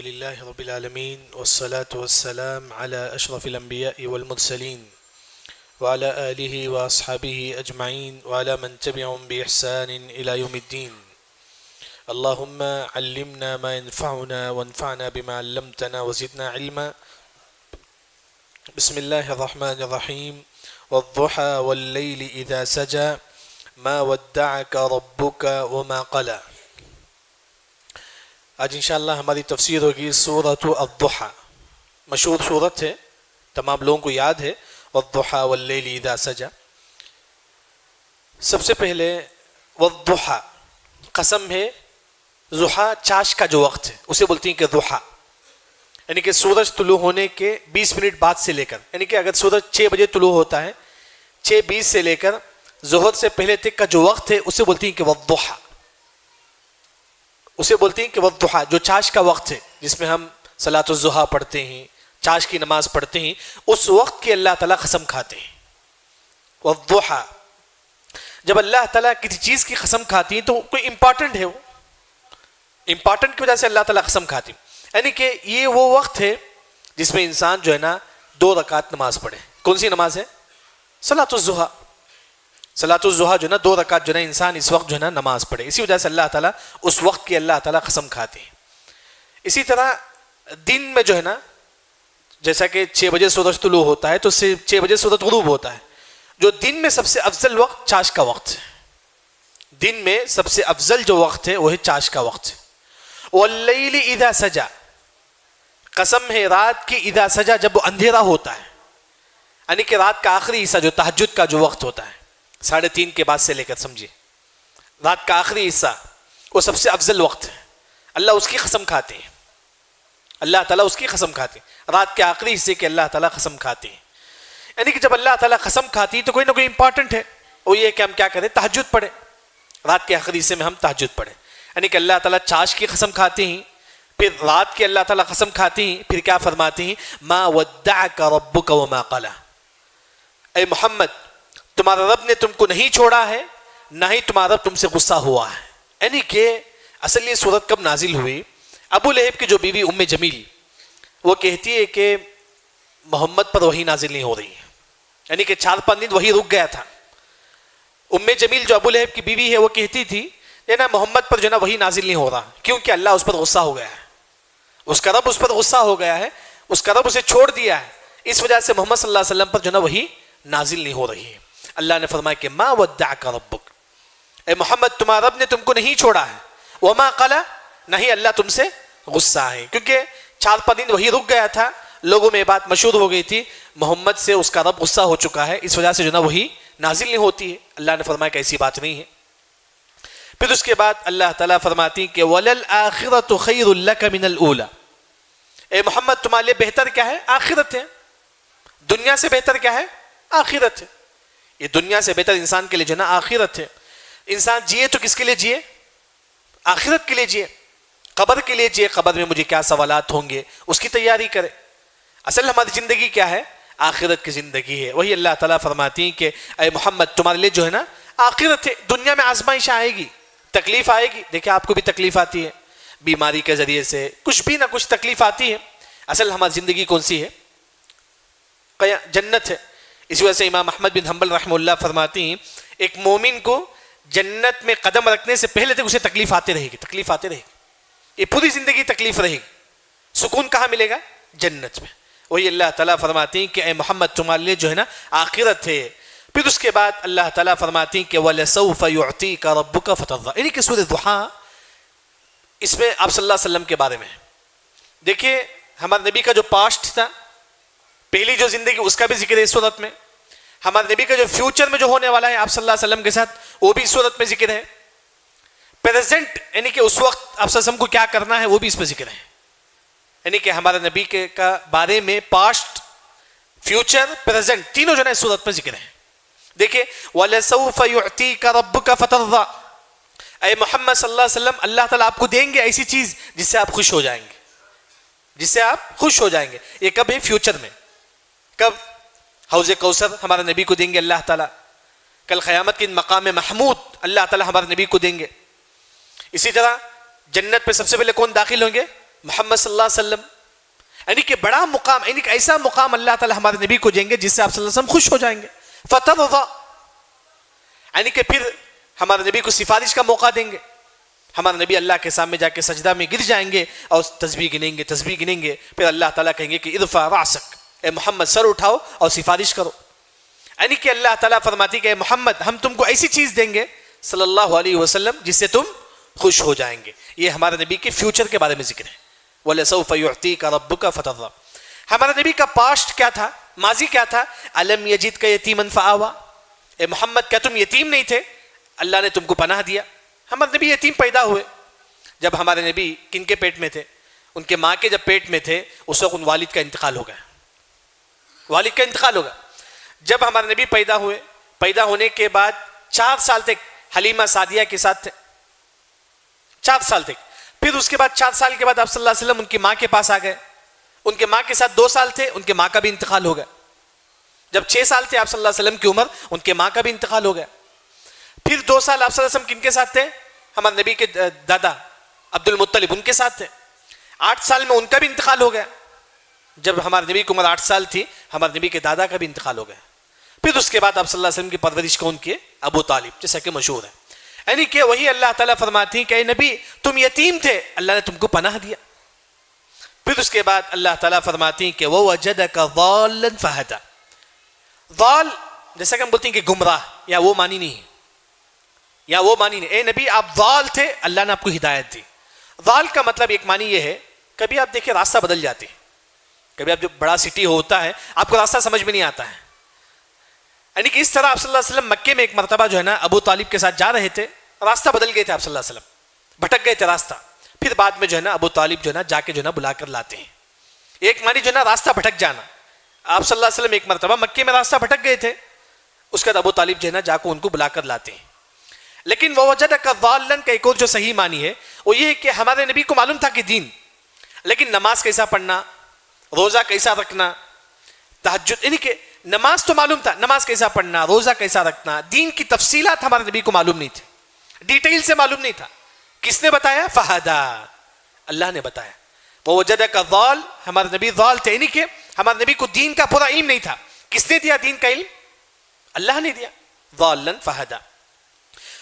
لله رب العالمين والصلاة والسلام على أشرف الأنبياء والمرسلين وعلى آله وأصحابه أجمعين وعلى من تبعهم بإحسان إلى يوم الدين. اللهم علمنا ما ينفعنا وانفعنا بما علمتنا وزدنا علما. بسم الله الرحمن الرحيم. والضحى والليل إذا سجى ما ودعك ربك وما قلى. آج انشاءاللہ ہماری تفسیر ہوگی سورۃ الضحیٰ. مشہور سورت ہے، تمام لوگوں کو یاد ہے. والضحیٰ واللیل اذا سجى. سب سے پہلے والضحیٰ قسم ہے، ضحیٰ چاش کا جو وقت ہے اسے بولتی ہیں کہ ضحیٰ، یعنی کہ سورج طلوع ہونے کے 20 منٹ بعد سے لے کر، یعنی کہ اگر سورج 6 بجے طلوع ہوتا ہے 6:20 سے لے کر ظہر سے پہلے تک کا جو وقت ہے اسے بولتی ہیں کہ والضحیٰ. اسے بولتی ہیں کہ والضحیٰ جو چاش کا وقت ہے، جس میں ہم صلاۃ الضحیٰ پڑھتے ہیں، چاش کی نماز پڑھتے ہیں، اس وقت کی اللہ تعالیٰ قسم کھاتے ہیں. والضحیٰ جب اللہ تعالیٰ کسی چیز کی قسم کھاتی ہیں تو کوئی امپورٹنٹ ہے، وہ امپورٹنٹ کی وجہ سے اللہ تعالیٰ قسم کھاتی ہیں. یعنی کہ یہ وہ وقت ہے جس میں انسان جو ہے نا 2 رکعت نماز پڑھے. کون سی نماز ہے؟ صلاۃ الضحیٰ. صلاۃ الضحیٰ جو ہے نا 2 رکعت جو ہے نا انسان اس وقت جو ہے نا نماز پڑھے. اسی وجہ سے اللہ تعالیٰ اس وقت کی اللہ تعالیٰ قسم کھاتے ہیں. اسی طرح دن میں جو ہے نا، جیسا کہ 6 بجے سورج طلوع ہوتا ہے تو 6 بجے سورج غروب ہوتا ہے. جو دن میں سب سے افضل وقت چاش کا وقت ہے. دن میں سب سے افضل جو وقت ہے وہ ہے چاش کا وقت ہے. واللیل اذا سجا، قسم ہے رات کی اذا سجا جب وہ اندھیرا ہوتا ہے، یعنی کہ رات کا آخری حصہ جو تہجد کا جو وقت ہوتا ہے 3:30 کے بعد سے لے کر، سمجھیے رات کا آخری حصہ وہ سب سے افضل وقت ہے. اللہ اس کی قسم کھاتے ہیں، اللہ تعالیٰ اس کی قسم کھاتے ہیں. رات کے آخری حصے کے اللہ تعالیٰ قسم کھاتے ہیں. یعنی کہ جب اللہ تعالیٰ قسم کھاتی ہے تو کوئی نہ کوئی امپورٹنٹ ہے، وہ یہ کہ ہم کیا کریں، تہجد پڑھیں. رات کے آخری حصے میں ہم تہجد پڑھیں. یعنی کہ اللہ تعالیٰ چاش کی قسم کھاتے ہیں، پھر رات کی اللہ تعالیٰ قسم کھاتے ہیں، پھر کیا فرماتے ہیں، ما ودعک ربک وما قلی. اے محمد، تمہارا رب نے تم کو نہیں چھوڑا ہے، نہ ہی تمہارا رب تم سے غصہ ہوا ہے. یعنی کہ اصل یہ صورت کب نازل ہوئی؟ ابو لہب کی جو بیوی ام جمیل، وہ کہتی ہے کہ محمد پر وحی نازل نہیں ہو رہی ہے، یعنی کہ 4-5 دن وحی رک گیا تھا. ام جمیل جو ابو لہب کی بیوی ہے وہ کہتی تھی نا محمد پر جو نا وحی نازل نہیں ہو رہا کیونکہ اللہ اس پر غصہ ہو گیا ہے، اس کا رب اس پر غصہ ہو گیا ہے، اس کا رب اسے چھوڑ دیا ہے. اس وجہ سے محمد صلی اللہ علیہ وسلم پر جو نا وحی نازل نہیں ہو رہی ہے. اللہ نے فرمایا کہ ما ودعک ربک، اے محمد تمہارا رب نے تم کو نہیں چھوڑا ہے، وما قلی، نہیں اللہ تم سے غصہ ہے. کیونکہ 4-5 دن وحی رک گیا تھا، لوگوں میں بات مشہور ہو گئی تھی محمد سے اس کا رب غصہ ہو چکا ہے، اس وجہ سے جو نا وحی نازل نہیں ہوتی ہے. اللہ نے فرمایا کہ ایسی بات نہیں ہے. پھر اس کے بعد اللہ تعالیٰ فرماتی کہ وَلَلْآخِرَةُ خَيْرٌ لَكَ مِنَ الْأُولَى. اے محمد تمہارے لیے بہتر کیا ہے؟ آخرت ہے. دنیا سے بہتر کیا ہے؟ آخرت ہے. یہ دنیا سے بہتر انسان کے لیے جو نا آخرت ہے. انسان جیے تو کس کے لیے جیے؟ آخرت کے لیے جیے. قبر کے لیے جیے، قبر میں مجھے کیا سوالات ہوں گے اس کی تیاری کرے. اصل ہماری زندگی کیا ہے؟ آخرت کی زندگی ہے. وہی اللہ تعالیٰ فرماتی ہیں کہ اے محمد تمہارے لیے جو ہے نا آخرت ہے. دنیا میں آزمائش آئے گی، تکلیف آئے گی. دیکھیں آپ کو بھی تکلیف آتی ہے، بیماری کے ذریعے سے کچھ بھی نہ کچھ تکلیف آتی ہے. اصل ہماری زندگی کون سی ہے؟ جنت ہے. اس وجہ سے امام احمد بن حنبل رحمہ اللہ فرماتی ہیں ایک مومن کو جنت میں قدم رکھنے سے پہلے تک اسے تکلیف آتے رہے گی، تکلیف آتے رہے گی. یہ پوری زندگی تکلیف رہے گی. سکون کہاں ملے گا؟ جنت میں. وہی اللہ تعالیٰ فرماتی ہیں کہ اے محمد تمہارے لیے جو ہے نا آخرت ہے. پھر اس کے بعد اللہ تعالیٰ فرماتی ہیں کہ وَلَسَوْفَ يُعْطِيكَ رَبُّكَ فَتَرْضَىٰ. یعنی کہ سورۃ ضحیٰ اس میں آپ صلی اللہ علیہ وسلم کے بارے میں دیکھیے. ہمارے نبی کا جو پاسٹ تھا، پہلی جو زندگی، اس کا بھی ذکر ہے اس صورت میں. ہمارے نبی کا جو فیوچر میں جو ہونے والا ہے آپ صلی اللہ علیہ وسلم کے ساتھ، وہ بھی اس صورت میں ذکر ہے. پریزنٹ یعنی کہ اس وقت آپ صلی اللہ علیہ وسلم کو کیا کرنا ہے وہ بھی اس میں ذکر ہے. یعنی کہ ہمارے نبی کے کا بارے میں پاسٹ، فیوچر، پریزنٹ تینوں جو ہے اس صورت میں ذکر ہے. دیکھیں وَلَسَوْفَ يُعْطِيكَ رَبُّكَ فَتَرْضَىٰ. اے محمد صلی اللہ علیہ وسلم اللہ تعالیٰ آپ کو دیں گے ایسی چیز جس سے آپ خوش ہو جائیں گے، جس سے آپ خوش ہو جائیں گے. یہ کب ہے؟ فیوچر میں. کب؟ حوض کوثر ہمارے نبی کو دیں گے اللہ تعالیٰ. کل قیامت کے مقام محمود اللہ تعالیٰ ہمارے نبی کو دیں گے. اسی طرح جنت پہ سب سے پہلے کون داخل ہوں گے؟ محمد صلی اللہ علیہ وسلم، یعنی کہ بڑا مقام، یعنی کہ ایسا مقام اللہ تعالیٰ ہمارے نبی کو دیں گے جس سے آپ صلی اللہ علیہ وسلم خوش ہو جائیں گے. فترضى، یعنی کہ پھر ہمارے نبی کو سفارش کا موقع دیں گے. ہمارے نبی اللہ کے سامنے جا کے سجدہ میں گر جائیں گے اور تسبیح گنیں گے. پھر اللہ تعالیٰ کہیں گے کہ ارفع رأسک، اے محمد سر اٹھاؤ اور سفارش کرو. یعنی کہ اللہ تعالیٰ فرماتی کہ اے محمد ہم تم کو ایسی چیز دیں گے صلی اللہ علیہ وسلم جس سے تم خوش ہو جائیں گے. یہ ہمارے نبی کے فیوچر کے بارے میں ذکر ہے. وَلَسَوْفَ يُعْطِيكَ رَبُّكَ فَتَرْضَىٰ. ہمارے نبی کا پاسٹ کیا تھا، ماضی کیا تھا؟ أَلَمْ يَجِدْكَ يَتِيمًا فَآوَىٰ. اے محمد کیا تم یتیم نہیں تھے؟ اللہ نے تم کو پناہ دیا. ہمارے نبی یتیم پیدا ہوئے. جب ہمارے نبی کن کے پیٹ میں تھے؟ ان کے ماں کے جب پیٹ میں تھے اس وقت ان والد کا انتقال ہو گیا. والد کا انتقال ہوگا. جب ہمارے نبی پیدا ہوئے، پیدا ہونے کے بعد 4 سال تک حلیمہ سعدیہ کے ساتھ تھے. 4 سال تک. پھر اس کے بعد 4 سال کے بعد آپ صلی اللہ علیہ وسلم ان کی ماں کے پاس آ گئے. ان کے ماں کے ساتھ 2 سال تھے، ان کے ماں کا بھی انتقال ہو گیا. جب 6 سال تھے آپ صلی اللہ علیہ وسلم کی عمر، ان کے ماں کا بھی انتقال ہو گیا. پھر 2 سال آپ صلی اللہ علیہ وسلم کن کے ساتھ تھے؟ ہمارے نبی کے دادا عبد المطلب ان کے ساتھ تھے. 8 سال میں ان کا بھی انتقال ہو گیا. جب ہمارے نبی کی عمر 8 سال تھی ہمارے نبی کے دادا کا بھی انتقال ہو گیا. پھر اس کے بعد آپ صلی اللہ علیہ وسلم کی پرورش کون کی؟ ابو طالب، جیسا کہ مشہور ہے. یعنی کہ وہی اللہ تعالیٰ فرماتی کہ اے نبی تم یتیم تھے، اللہ نے تم کو پناہ دیا. پھر اس کے بعد اللہ تعالیٰ فرماتی کہ وَوَجَدَكَ ضَالًّا فَهَدَىٰ. ضال جیسا کہ ہم بولتے ہیں کہ گمراہ، یا وہ معنی نہیں ہے، یا وہ معنی نہیں. اے نبی آپ ضال تھے، اللہ نے آپ کو ہدایت دی. ضال کا مطلب ایک معنی یہ ہے، کبھی آپ دیکھیں راستہ بدل جاتے ہیں. کبھی آپ جو بڑا سٹی ہوتا ہے آپ کو راستہ سمجھ میں نہیں آتا ہے. یعنی کہ اس طرح آپ صلی اللہ علیہ وسلم مکے میں ایک مرتبہ جو ہے نا ابو طالب کے ساتھ جا رہے تھے، راستہ بدل گئے تھے آپ صلی اللہ علیہ وسلم، بھٹک گئے تھے راستہ. پھر بعد میں جو ہے نا ابو طالب جو ہے نا جا کے جو ہے نا بلا کر لاتے ہیں. ایک معنی جو ہے نا راستہ بھٹک جانا. آپ صلی اللہ علیہ وسلم ایک مرتبہ مکے میں راستہ بھٹک گئے تھے، اس کے بعد ابو طالب جو ہے نا جا کے ان کو بلا کر لاتے ہیں. لیکن وَوَجَدَكَ ضَالًّا کا ایک اور جو صحیح معنی ہے وہ یہ کہ ہمارے نبی کو معلوم تھا کہ دین، لیکن نماز کیسا پڑھنا، روزہ کیسا رکھنا، تہجد، یعنی کہ نماز تو معلوم تھا، نماز کیسا پڑھنا، روزہ کیسا رکھنا، دین کی تفصیلات ہمارے نبی کو معلوم نہیں تھی، ڈیٹیل سے معلوم نہیں تھا. کس نے بتایا؟ فہدا، اللہ نے بتایا. وَوَجَدَكَ ضَال، ہمارے نبی ضال تھے، یعنی کہ ہمارے نبی کو دین کا پورا علم نہیں تھا. کس نے دیا دین کا علم؟ اللہ نے دیا. ضَالًا فَهَدَىٰ.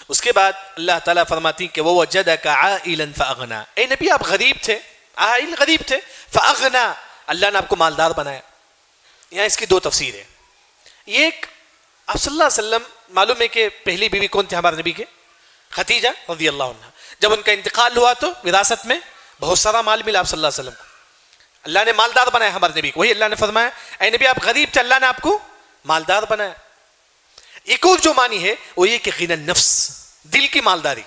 اس کے بعد اللہ تعالیٰ فرماتی کہ وَوَجَدَكَ عَائِلًا فَأَغْنَىٰ. اے نبی آپ غریب تھے، عائل غریب تھے، فَأَغْنَىٰ اللہ نے آپ کو مالدار بنایا. یہاں اس کی 2 تفسیر ہے. ایک آپ صلی اللہ علیہ وسلم معلوم ہے کہ پہلی بیوی کون تھے ہمارے نبی کے؟ خدیجہ رضی اللہ عنہ. جب ان کا انتقال ہوا تو وراثت میں بہت سارا مال ملا آپ صلی اللہ علیہ وسلم کو. اللہ نے مالدار بنایا ہمارے نبی کو. وہی اللہ نے فرمایا اے نبی آپ غریب تھے، اللہ نے آپ کو مالدار بنایا. ایک اور جو معنی ہے وہ یہ کہ غنى النفس، دل کی مالداری.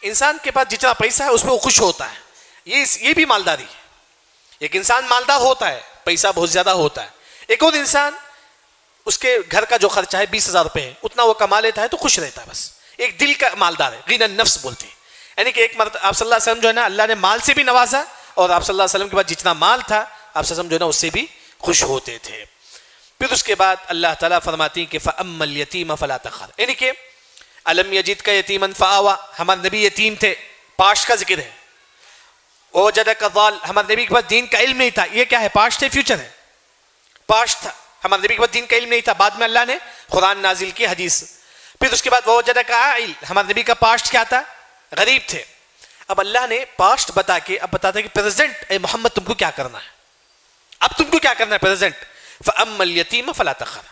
انسان کے پاس جتنا پیسہ ہے اس میں وہ خوش ہوتا ہے، یہ بھی مالداری ہے. ایک انسان مالدار ہوتا ہے، پیسہ بہت زیادہ ہوتا ہے. ایک اور انسان اس کے گھر کا جو خرچہ ہے 20,000 روپے ہے، اتنا وہ کما لیتا ہے تو خوش رہتا ہے. بس ایک دل کا مالدار ہے، غنى النفس بولتے ہیں. یعنی کہ ایک مرتبہ آپ صلی اللہ علیہ وسلم جو ہے نا اللہ نے مال سے بھی نوازا، اور آپ صلی اللہ علیہ وسلم کے پاس جتنا مال تھا آپ صلی اللہ علیہ وسلم جو ہے نا اس سے بھی خوش ہوتے تھے. پھر اس کے بعد اللہ تعالیٰ فرماتی کہ فَأَمَّا الْيَتِيمَ فَلَا تَقْهَرْ. یعنی کہ أَلَمْ يَجِدْكَ يَتِيمًا فَآوَىٰ، ہمارے نبی یتیم تھے، پاسٹ کا ذکر ہے. وَوَجَدَكَ ضَالًّا، ہمارے نبی کے پاس دین کا علم نہیں تھا. یہ کیا ہے؟ پاسٹ ہے، فیوچر ہے. پاسٹ تھا، ہمارے نبی کے پاس دین کا علم نہیں تھا. بعد میں اللہ نے قرآن نازل کی، حدیث. پھر اس کے بعد وَوَجَدَكَ عَائِلًا، ہمارے نبی کا پاسٹ کیا تھا؟ غریب تھے. اب اللہ نے پاسٹ بتا کے اب بتاتا ہے کہ پریزنٹ اے محمد تم کو کیا کرنا ہے، اب تم کو کیا کرنا ہے پریزنٹ. فَأَمَّا الْيَتِيمَ فَلَا تَقْهَرْ.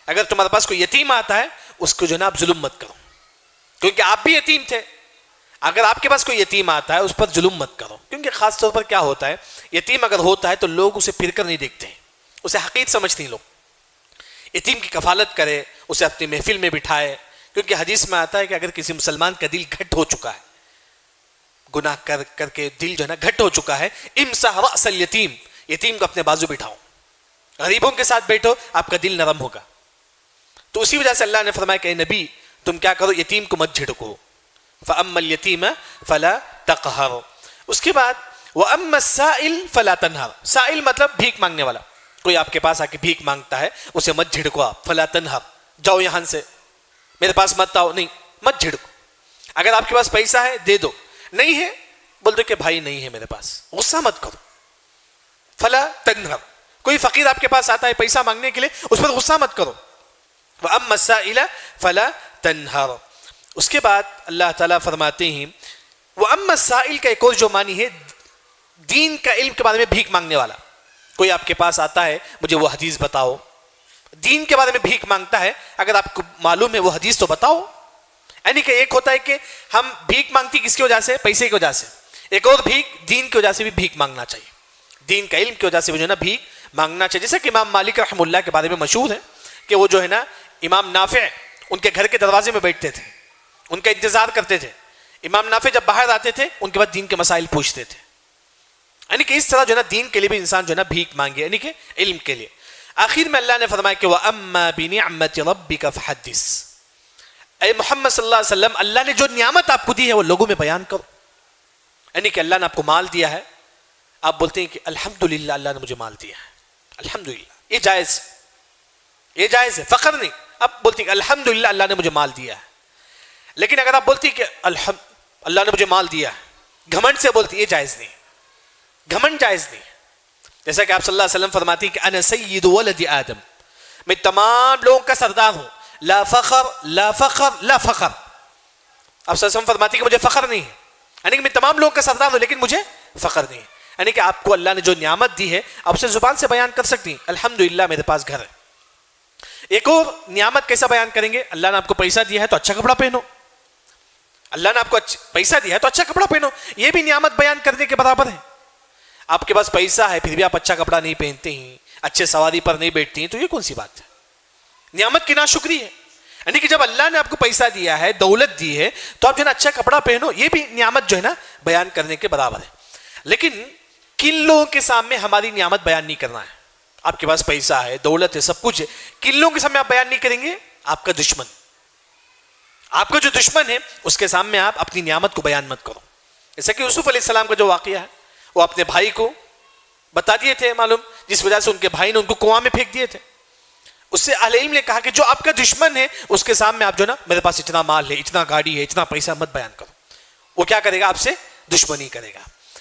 اگر تمہارے پاس کوئی یتیم آتا ہے اس کو جو ہے نا آپ ظلم مت کرو، کیونکہ آپ بھی یتیم تھے. اگر آپ کے پاس کوئی یتیم آتا ہے اس پر ظلم مت کرو، کیونکہ خاص طور پر کیا ہوتا ہے، یتیم اگر ہوتا ہے تو لوگ اسے پھر کر نہیں دیکھتے ہیں، اسے حقیر سمجھتے ہیں لوگ. یتیم کی کفالت کرے، اسے اپنی محفل میں بٹھائے، کیونکہ حدیث میں آتا ہے کہ اگر کسی مسلمان کا دل گھٹ ہو چکا ہے، گناہ کر کے دل جو ہے نا گھٹ ہو چکا ہے، امسح رأس الیتیم، یتیم کو اپنے بازو بٹھاؤ، غریبوں کے ساتھ بیٹھو، آپ کا دل نرم ہوگا. تو اسی وجہ سے اللہ نے فرمایا کہ اے نبی تم کیا کرو، یتیم کو مت جھڑکو. فَأَمَّا الْيَتِيمَ فَلَا تَقْهَرْ. اس کے بعد وَأَمَّا السَّائِلَ فَلَا تَنْهَرْ. سائل مطلب بھیک مانگنے والا. کوئی آپ کے پاس آ کے بھیک مانگتا ہے اسے مت جھڑکو آپ. فَلَا تَنْهَرْ، جاؤ یہاں سے، میرے پاس مت آؤ، نہیں، مت جھڑکو. اگر آپ کے پاس پیسہ ہے دے دو، نہیں ہے بول دو کہ بھائی نہیں ہے میرے پاس، غصہ مت کرو. فلا تنہر، کوئی فقیر آپ کے پاس آتا ہے پیسہ مانگنے کے لیے، اس پر غصہ مت کرو. وَأَمَّا السَّائِلَ فَلَا تَنْهَرْ. اس کے بعد اللہ تعالیٰ فرماتے ہیں وَأَمَّا السَّائِلَ کا ایک اور جو معنی ہے دین کا علم کے بارے میں بھیک مانگنے والا. کوئی آپ کے پاس آتا ہے مجھے وہ حدیث بتاؤ، دین کے بارے میں بھیک مانگتا ہے، اگر آپ کو معلوم ہے وہ حدیث تو بتاؤ. یعنی کہ ایک ہوتا ہے کہ ہم بھیک مانگتی کس کی وجہ سے؟ پیسے کی وجہ سے. ایک اور بھیک دین کی وجہ سے بھی بھیک مانگنا چاہیے، دین کا علم کی وجہ سے بھی جو ہے نا بھیک مانگنا چاہیے. جیسے کہ امام مالک رحمہ اللہ کے بارے میں مشہور ہے کہ وہ جو ہے نا امام نافع ان کے گھر کے دروازے میں بیٹھتے تھے، ان کا انتظار کرتے تھے. امام نافع جب باہر آتے تھے ان کے بعد دین کے مسائل پوچھتے تھے. یعنی کہ اس طرح جو ہے نا دین کے لیے بھی انسان جو ہے نا بھیک مانگے، یعنی کہ علم کے لیے. آخر میں اللہ نے فرمایا کہ وَأَمَّا بِنِعْمَةِ رَبِّكَ فَحَدِّثْ. اے محمد صلی اللہ علیہ وسلم اللہ نے جو نعمت آپ کو دی ہے وہ لوگوں میں بیان کرو. یعنی کہ اللہ نے آپ کو مال دیا ہے، آپ بولتے ہیں کہ الحمدللہ اللہ نے مجھے مال دیا ہے، الحمدللہ. یہ جائز، یہ جائز ہے، فخر نہیں. آپ بولتے ہیں کہ الحمدللہ اللہ نے مجھے مال دیا ہے. لیکن اگر آپ بولتے ہیں کہ اللہ نے مجھے مال دیا ہے گھمنڈ سے بولتے، یہ جائز نہیں، گھمنڈ جائز نہیں. جیسا کہ آپ صلی اللہ علیہ وسلم فرماتی کہ انا سید ولد آدم، میں تمام لوگوں کا سردار ہوں، لا فخر لا فخر لا فخر. آپ صلی اللہ علیہ وسلم فرماتی کہ مجھے فخر نہیں ہے، یعنی کہ میں تمام لوگوں کا سردار ہوں لیکن مجھے فخر نہیں ہے. یعنی کہ آپ کو اللہ نے جو نعمت دی ہے آپ اسے زبان سے بیان کر سکتی ہیں، الحمدللہ میرے پاس گھر ہے. ایک اور نعمت کیسا بیان کریں گے؟ اللہ نے آپ کو پیسہ دیا ہے تو اچھا کپڑا پہنو، اللہ نے آپ کو پیسہ دیا ہے تو اچھا کپڑا پہنو. یہ بھی نعمت بیان کرنے کے برابر ہے. آپ کے پاس پیسہ ہے پھر بھی آپ اچھا کپڑا نہیں پہنتے ہیں، اچھے سواری پر نہیں بیٹھتی ہیں، تو یہ کون سی بات ہے؟ نعمت کی ناشکری ہے. یعنی کہ جب اللہ نے آپ کو پیسہ دیا ہے، دولت دی ہے، تو آپ جو ہے نا اچھا کپڑا پہنو، یہ بھی نعمت جو ہے نا بیان کرنے کے برابر ہے. لیکن کن لوگوں کے سامنے ہماری نعمت بیان نہیں کرنا ہے؟ آپ کے پاس پیسہ ہے، دولت ہے، سب کچھ ہے، کن لوگوں کے سامنے آپ بیان نہیں کریں گے؟ آپ کا دشمن، آپ کا جو دشمن ہے اس کے سامنے آپ اپنی نعمت کو بیان مت کرو. جیسا کہ یوسف علیہ السلام کا جو واقعہ ہے، وہ اپنے بھائی کو بتا دیے تھے معلوم، جس وجہ سے ان کے بھائی نے ان کو کنواں میں پھینک دیے تھے. اس سے اہل علم نے کہا کہ جو آپ کا دشمن ہے اس کے سامنے آپ جو نا میرے پاس اتنا مال ہے، اتنا گاڑی ہے، اتنا پیسہ مت بیان کرو. وہ کیا کرے گا؟ آپ سے دشمنی کرے گا.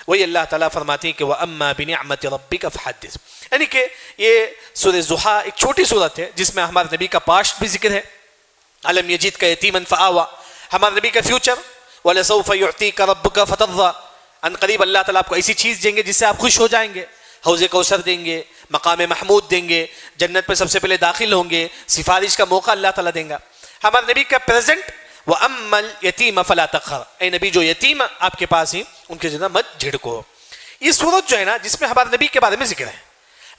وہی اللہ تعالیٰ فرماتے ہیں کہ وَأَمَّا بِنِعْمَةِ رَبِّكَ فَحَدِّثْ. یعنی کہ یہ سورہ ضحیٰ ایک چھوٹی سورت ہے جس میں ہمارے نبی کا پاسٹ بھی ذکر ہے، الم یجدک یتیما فآویٰ، ہمارے نبی کا فیوچر وَلَسَوْفَ يُعْطِيكَ رَبُّكَ فَتَرْضَىٰ. ان قریب اللہ تعالیٰ آپ کو ایسی چیز دیں گے جس سے آپ خوش ہو جائیں گے. حوض کوثر دیں گے، مقام محمود دیں گے، جنت میں سب سے پہلے داخل ہوں گے، سفارش کا موقع اللہ تعالیٰ دیں گا. ہمارے نبی کا پریزنٹ وَأَمَّا الْيَتِيمَ فَلَا تَقْهَرْ. اے نبی جو یتیم آپ کے پاس ہیں ان کے جنہ مت جھڑکو. یہ سورت جو ہے نا جس میں ہمارے نبی کے بارے میں ذکر ہے،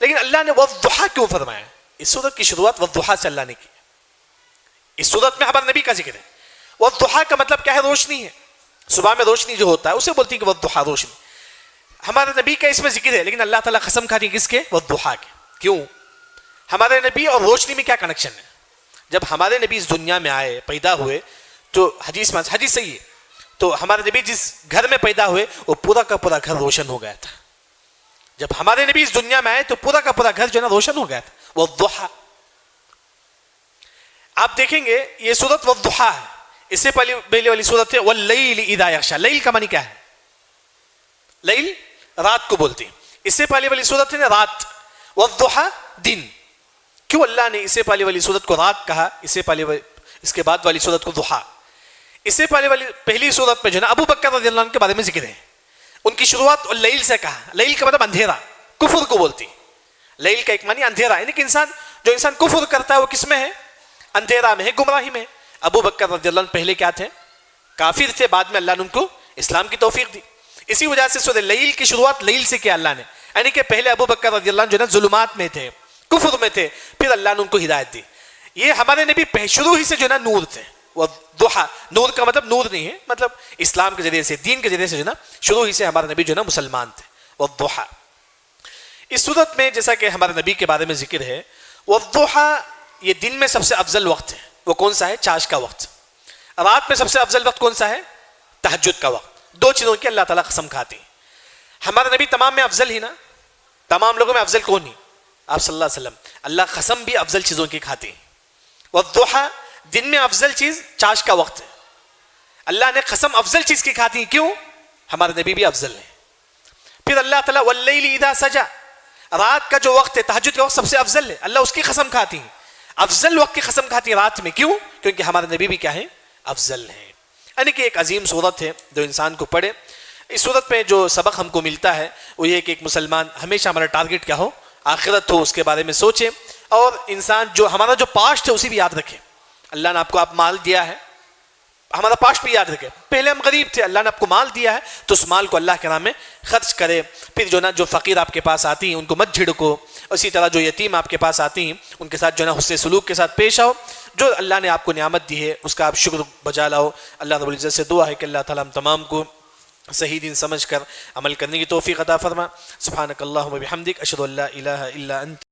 لیکن اللہ نے وَالضُّحَىٰ کیوں فرمایا؟ اس سورت کی شروعات وَالضُّحَىٰ سے اللہ نے کی. اس سورت میں ہمارے نبی کا ذکر ہے. وَالضُّحَىٰ کا مطلب کیا ہے؟ روشنی ہے. صبح میں روشنی جو ہوتا ہے اسے بولتی ہیں کہ وَالضُّحَىٰ، روشنی. ہمارے نبی کا اس میں ذکر ہے لیکن اللہ تعالیٰ قسم کھاتی ہے کس کے؟ وَالضُّحَىٰ کے. کیوں؟ ہمارے نبی اور روشنی میں کیا کنیکشن ہے؟ جب ہمارے نبی اس دنیا میں آئے، پیدا ہوئے، تو حدیث صحیح ہے، تو ہمارے نبی جس گھر میں پیدا ہوئے وہ پورا کا پورا گھر روشن ہو گیا تھا. جب ہمارے نبی اس دنیا میں آئے تو پورا کا پورا گھر جو ہے نا روشن ہو گیا تھا. وَالضُّحَىٰ آپ دیکھیں گے یہ سورت وَالضُّحَىٰ ہے. اس سے پہلے والی سورت ہے وَاللَّيْلِ إِذَا يَغْشَىٰ. لیل کا معنی کیا ہے؟ لیل رات کو بولتے ہیں. اس سے پہلے والی سورت ہے نا رات، وَالضُّحَىٰ دن. کیوں اللہ نے اس سے پہلے والی سورت کو رات کہا، اس کے بعد والی سورت کو ضحیٰ؟ اس سے پہلے والی پہلی سورت میں جو ہے نا ابو بکر رضی اللہ عنہ کے بارے میں ذکر ہے، ان کی شروعات لیل سے کہا. لیل کا مطلب اندھیرا، کفر کو بولتی. لیل کا ایک معنی اندھیرا، یعنی کہ جو انسان کفر کرتا ہے وہ کس میں ہے؟ اندھیرا میں ہے، گمراہی میں. ابو بکر رضی اللہ عنہ پہلے کیا تھے؟ کافر تھے. بعد میں اللہ نے ان کو اسلام کی توفیق دی. اسی وجہ سے سورہ لیل کی شروعات لیل سے کیا اللہ نے، یعنی کہ پہلے ابو بکر رضی اللہ عنہ جو ہے نا ظلمات میں تھے، کفر میں تھے، پھر اللہ نے ان کو ہدایت دی. یہ ہمارے نبی شروع ہی سے جو ہے نا نور تھے. وضحیٰ، نور کا مطلب نور نہیں ہے، مطلب اسلام کے ذریعے سے، دین کے ذریعے سے جو ہے نا شروع ہی سے ہمارے نبی جو ہے نا مسلمان تھے. وضحیٰ اس صورت میں جیسا کہ ہمارے نبی کے بارے میں ذکر ہے، وضحیٰ یہ دن میں سب سے افضل وقت ہے. وہ کون سا ہے؟ چاش کا وقت. رات میں سب سے افضل وقت کون سا ہے؟ تہجد کا وقت. دو چیزوں کی اللہ تعالیٰ قسم کھاتی. ہمارے نبی تمام میں افضل ہی نا، تمام لوگوں میں افضل کون ہی؟ آپ صلی اللہ علیہ وسلم. اللہ قسم بھی افضل چیزوں کی کھاتی. والضحیٰ دن میں افضل چیز چاش کا وقت ہے. اللہ نے قسم افضل چیز کی کھاتی. کیوں؟ ہمارے نبی بھی افضل ہیں. پھر اللہ تعالیٰ واللیل اذا سجا، رات کا جو وقت ہے، تہجد کا وقت سب سے افضل ہے، اللہ اس کی قسم کھاتی ہیں، افضل وقت کی قسم کھاتی ہیں رات میں. کیوں؟ کیونکہ ہمارے نبی بھی کیا ہیں؟ افضل ہیں. یعنی کہ ایک عظیم صورت ہے جو انسان کو پڑھے. اس صورت میں جو سبق ہم کو ملتا ہے وہ یہ کہ ایک مسلمان ہمیشہ ہمارا ٹارگٹ کیا ہو؟ آخرت ہو، اس کے بارے میں سوچے، اور انسان جو ہمارا جو پاسٹ ہے اسی بھی یاد رکھے. اللہ نے آپ کو مال دیا ہے، ہمارا پاسٹ بھی یاد رکھے. پہلے ہم غریب تھے، اللہ نے آپ کو مال دیا ہے تو اس مال کو اللہ کے نام میں خرچ کرے. پھر جو فقیر آپ کے پاس آتی ہیں ان کو مت جھڑکو. اسی طرح جو یتیم آپ کے پاس آتی ہیں ان کے ساتھ حسن سلوک کے ساتھ پیش آؤ. جو اللہ نے آپ کو نعمت دی ہے اس کا آپ شکر بجا لاؤ. اللہ رب العزت سے دعا ہے کہ اللہ تعالیٰ ہم تمام کو صحیح دین سمجھ کر عمل کرنے کی توفیق عطا فرما. سبحانک اللہم و بحمدک، اشہد ان لا الہ الا انت